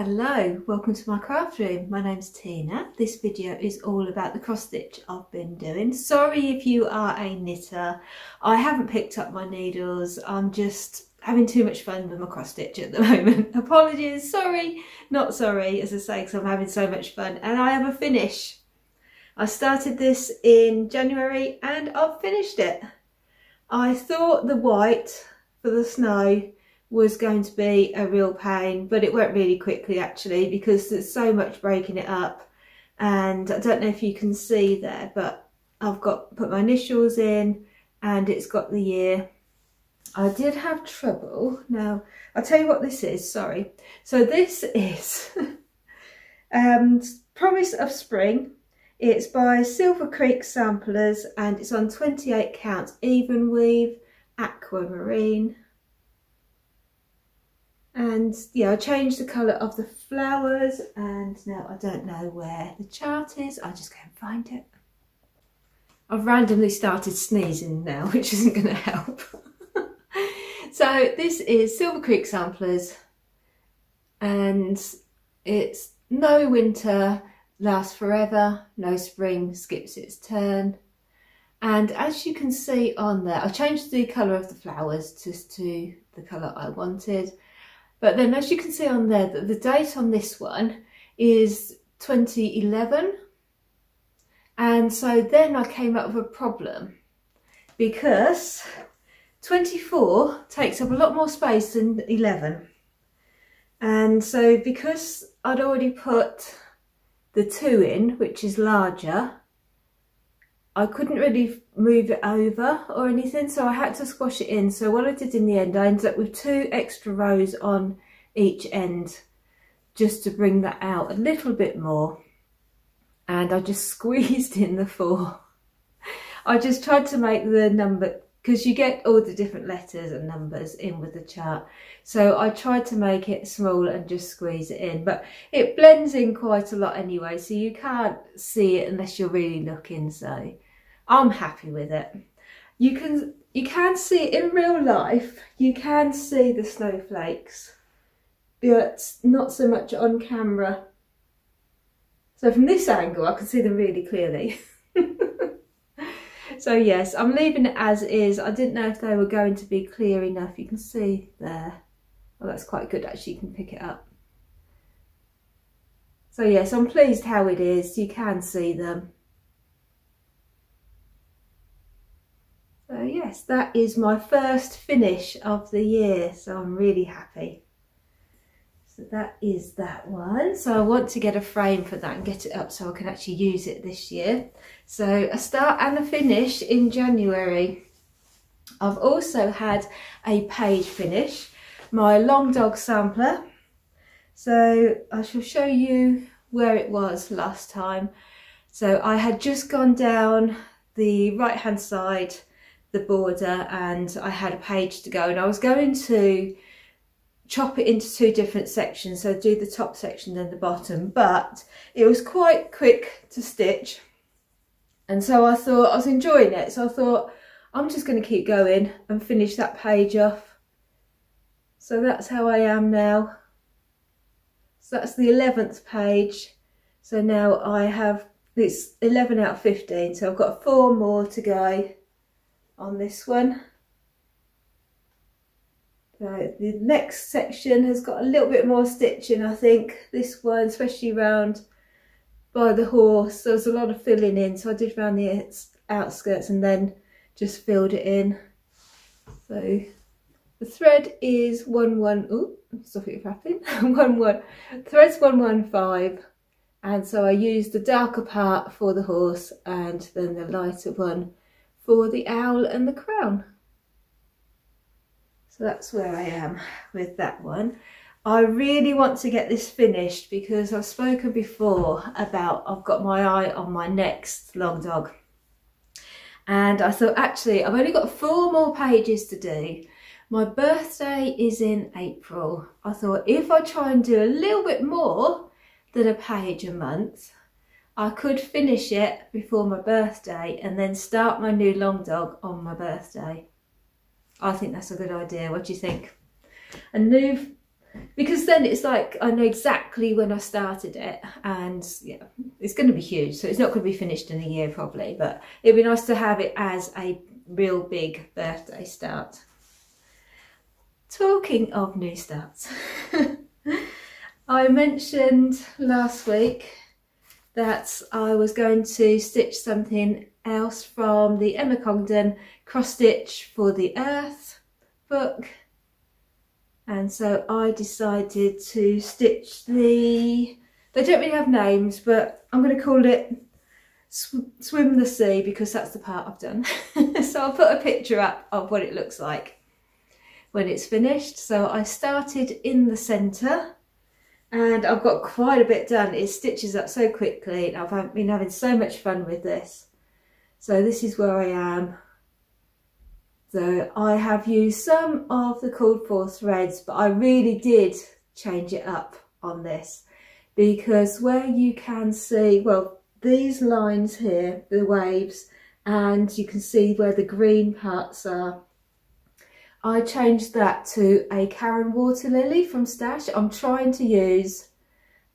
Hello, welcome to my craft room. My name's Tina. This video is all about the cross stitch I've been doing. Sorry if you are a knitter. I haven't picked up my needles. I'm just having too much fun with my cross stitch at the moment. Apologies, sorry, not sorry, as I say, because I'm having so much fun. And I have a finish. I started this in January and I've finished it. I thought the white for the snow was going to be a real pain, but it went really quickly actually because there's so much breaking it up. And I don't know if you can see there, but I've put my initials in and it's got the year. I did have trouble. Now I'll tell you what this is, sorry. So this is Promise of Spring. It's by Silver Creek Samplers and it's on 28 count even weave, Aquamarine. And yeah, I changed the colour of the flowers and now I don't know where the chart is. I'll just go and find it. I've randomly started sneezing now, which isn't going to help. So this is Silver Creek Samplers and it's no winter lasts forever, no spring skips its turn. And as you can see on there, I changed the colour of the flowers just to the colour I wanted. But then as you can see on there, the date on this one is 2011. And so then I came up with a problem because 24 takes up a lot more space than 11. And so because I'd already put the 2 in, which is larger, I couldn't really move it over or anything, so I had to squash it in. So what I did in the end, I ended up with 2 extra rows on each end just to bring that out a little bit more. And I just squeezed in the 4. I just tried to make the number, because you get all the different letters and numbers in with the chart. So I tried to make it small and just squeeze it in, but it blends in quite a lot anyway, so you can't see it unless you're really looking, so I'm happy with it. You can see it in real life, you can see the snowflakes, but not so much on camera. So from this angle I can see them really clearly. So yes, I'm leaving it as is. I didn't know if they were going to be clear enough. You can see there. Oh, that's quite good actually, you can pick it up. So yes, I'm pleased how it is. You can see them. So yes, that is my first finish of the year. So I'm really happy. So that is that one. So I want to get a frame for that and get it up so I can actually use it this year. So a start and a finish in January. I've also had a page finish, my long dog sampler. So I shall show you where it was last time. So I had just gone down the right hand side, the border, and I had a page to go, and I was going to chop it into 2 different sections, so do the top section then the bottom, but it was quite quick to stitch, and so I thought, I was enjoying it, so I thought I'm just going to keep going and finish that page off. So that's how I am now. So that's the 11th page. So now I have, it's 11 out of 15, so I've got 4 more to go on this one. So the next section has got a little bit more stitching, I think. This one, especially round by the horse, there was a lot of filling in, so I did round the outskirts and then just filled it in. So the thread is 11, oh, stop it flapping, thread's 115, and so I used the darker part for the horse and then the lighter one for the owl and the crown. So that's where I am with that one. I really want to get this finished because I've spoken before about I've got my eye on my next long dog. And I thought actually I've only got 4 more pages to do. My birthday is in April. I thought if I try and do a little bit more than a page a month, I could finish it before my birthday and then start my new long dog on my birthday. I think that's a good idea. What do you think? A new because then it's like I know exactly when I started it, and yeah, it's going to be huge, so it's not going to be finished in a year probably, but it'd be nice to have it as a real big birthday start. Talking of new starts, I mentioned last week that I was going to stitch something else from the Emma Congdon cross stitch for the Earth book, and so I decided to stitch they don't really have names, but I'm going to call it Swim the Sea because that's the part I've done. So I'll put a picture up of what it looks like when it's finished. So I started in the centre and I've got quite a bit done. It stitches up so quickly. I've been having so much fun with this. So this is where I am. So I have used some of the called for threads, but I really did change it up on this because where you can see, well, these lines here, the waves, and you can see where the green parts are, I changed that to a Karen water lily from Stash. I'm trying to use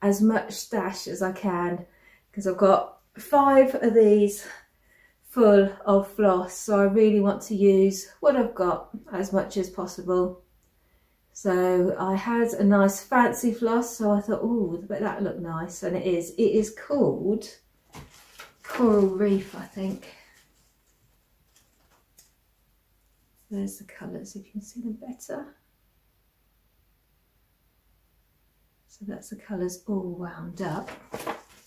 as much Stash as I can because I've got 5 of these full of floss, so I really want to use what I've got as much as possible. So I had a nice fancy floss, so I thought, oh, but that looked nice, and it is called Coral Reef, I think. There's the colours, if you can see them better. So that's the colours all wound up.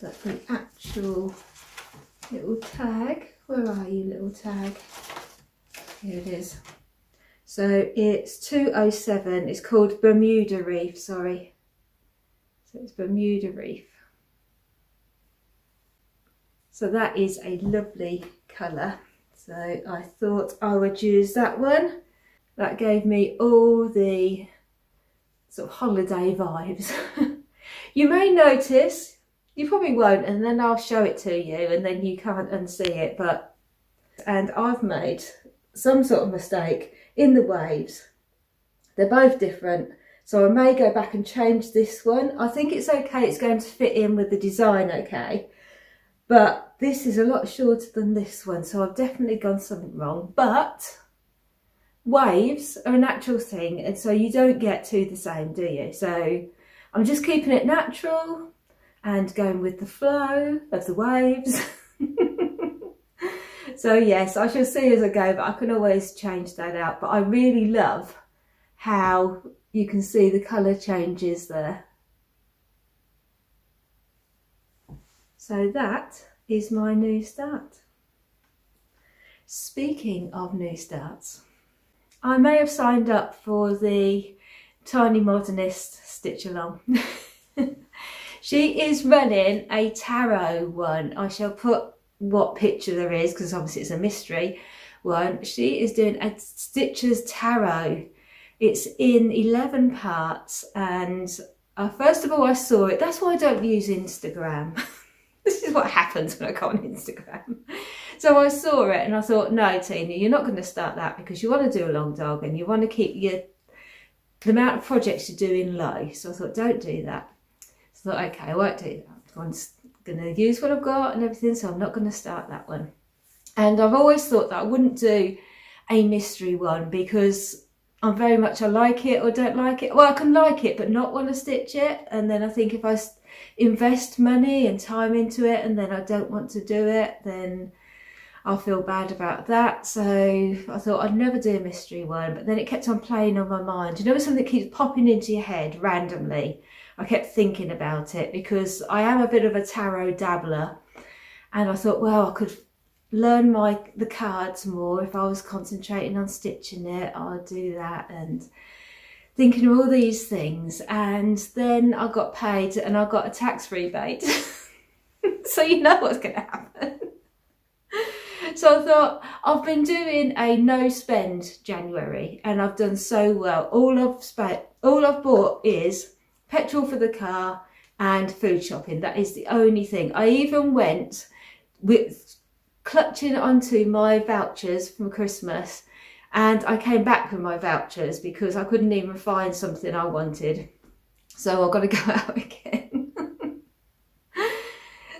That's the actual little tag. Where are you, little tag? Here it is. So it's 207. It's called Bermuda Reef, sorry. So it's Bermuda Reef. So that is a lovely colour. So I thought I would use that one. That gave me all the sort of holiday vibes. You may notice, you probably won't, and then I'll show it to you and then you can't unsee it, and I've made some sort of mistake in the waves. They're both different, so I may go back and change this one. I think it's okay, it's going to fit in with the design okay, but this is a lot shorter than this one, so I've definitely gone something wrong. But waves are a natural thing, and so you don't get two the same, do you? So I'm just keeping it natural and going with the flow of the waves. So yes, I shall see as I go, but I can always change that out. But I really love how you can see the colour changes there. So that is my new start. Speaking of new starts, I may have signed up for the Tiny Modernist Stitch Along. She is running a tarot one. I shall put what picture there is because obviously it's a mystery one. She is doing a Stitcher's Tarot. It's in 11 parts, and first of all I saw it. That's why I don't use Instagram. This is what happens when I go on Instagram. So I saw it and I thought, no, Tina, you're not going to start that because you want to do a long dog and you want to keep the amount of projects you're doing low. So I thought, don't do that. So I thought, okay, I won't do that. I'm just going to use what I've got and everything, so I'm not going to start that one. And I've always thought that I wouldn't do a mystery one because I'm very much, I like it or don't like it. Well, I can like it but not want to stitch it, and then I think if I invest money and time into it and then I don't want to do it, then I'll feel bad about that. So I thought I'd never do a mystery one, but then it kept on playing on my mind. You know when something keeps popping into your head randomly? I kept thinking about it because I am a bit of a tarot dabbler, and I thought, well, I could learn the cards more if I was concentrating on stitching it. I'll do that, and thinking of all these things. And then I got paid and I got a tax rebate. So you know what's going to happen. So I thought, I've been doing a no spend January and I've done so well. All I've bought is petrol for the car and food shopping. That is the only thing. I even went with clutching onto my vouchers from Christmas, and I came back with my vouchers because I couldn't even find something I wanted. So I've got to go out again.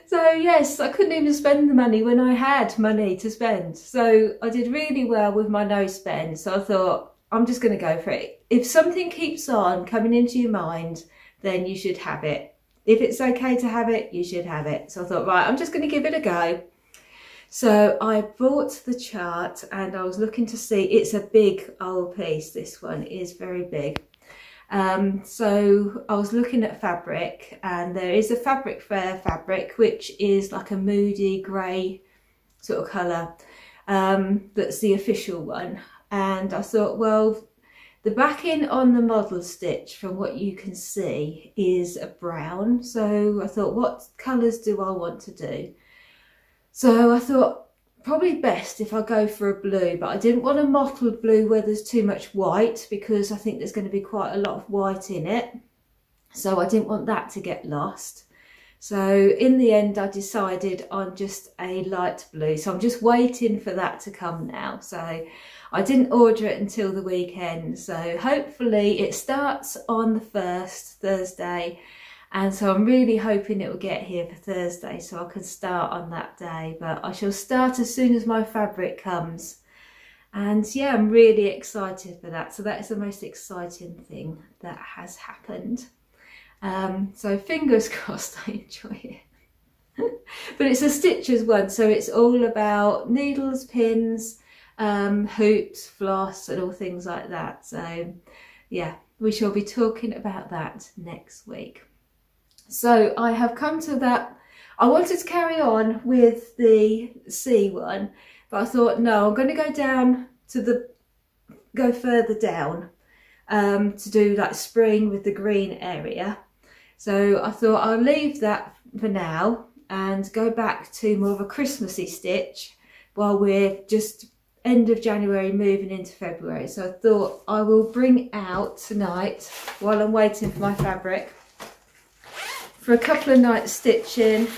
So yes, I couldn't even spend the money when I had money to spend. So I did really well with my no spend. So I thought, I'm just going to go for it. If something keeps on coming into your mind, then you should have it. If it's okay to have it, you should have it. So I thought, right, I'm just going to give it a go. So I bought the chart and I was looking to see, it's a big old piece. This one is very big. So I was looking at fabric, and there is a Fabric Fair fabric, which is like a moody grey sort of colour. That's the official one. And I thought, well, the backing on the model stitch, from what you can see, is a brown. So I thought, what colours do I want to do? So I thought, probably best if I go for a blue, but I didn't want a mottled blue where there's too much white, because I think there's going to be quite a lot of white in it. So I didn't want that to get lost. So in the end, I decided on just a light blue. So I'm just waiting for that to come now. So I didn't order it until the weekend. So hopefully it starts on the 1st, Thursday. And so I'm really hoping it will get here for Thursday so I can start on that day. But I shall start as soon as my fabric comes. And yeah, I'm really excited for that. So that is the most exciting thing that has happened. So fingers crossed I enjoy it. But it's a stitches one, so it's all about needles, pins, hoops, floss and all things like that. So yeah, we shall be talking about that next week. So I have come to that. I wanted to carry on with the C one, but I thought, no, I'm going to go down to go further down to do like spring with the green area. So I thought I'll leave that for now and go back to more of a Christmassy stitch while we're just end of January moving into February. So I thought I will bring out tonight, while I'm waiting for my fabric, for a couple of nights stitching,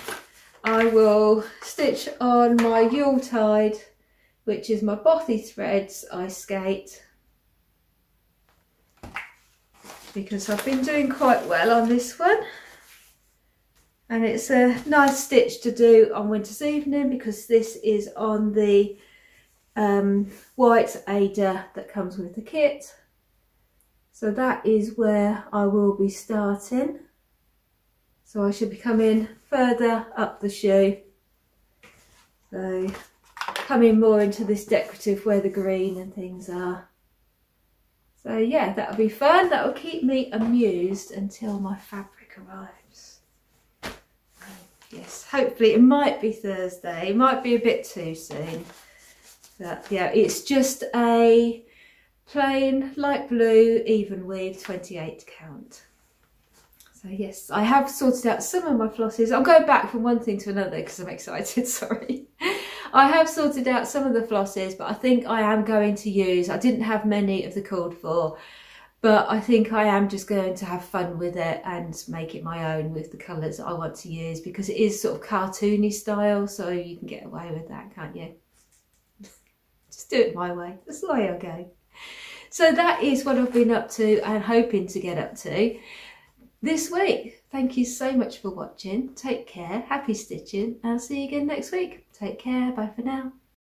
I will stitch on my Yuletide, which is my Bothy threads I skate, because I've been doing quite well on this one. And it's a nice stitch to do on winter's evening, because this is on the white Ada that comes with the kit. So that is where I will be starting. So I should be coming further up the shoe. So coming more into this decorative where the green and things are. So yeah, that'll be fun. That'll keep me amused until my fabric arrives. Yes, hopefully it might be Thursday. It might be a bit too soon. But yeah, it's just a plain light blue even weave 28 count. So yes, I have sorted out some of my flosses. I'll go back from one thing to another because I'm excited, sorry. I have sorted out some of the flosses, but I think I am going to use, I didn't have many of the called for, but I think I am just going to have fun with it and make it my own with the colours I want to use, because it is sort of cartoony style, so you can get away with that, can't you? Just do it my way, that's the way I go. So that is what I've been up to and hoping to get up to this week. Thank you so much for watching. Take care, happy stitching, and I'll see you again next week. Take care, bye for now.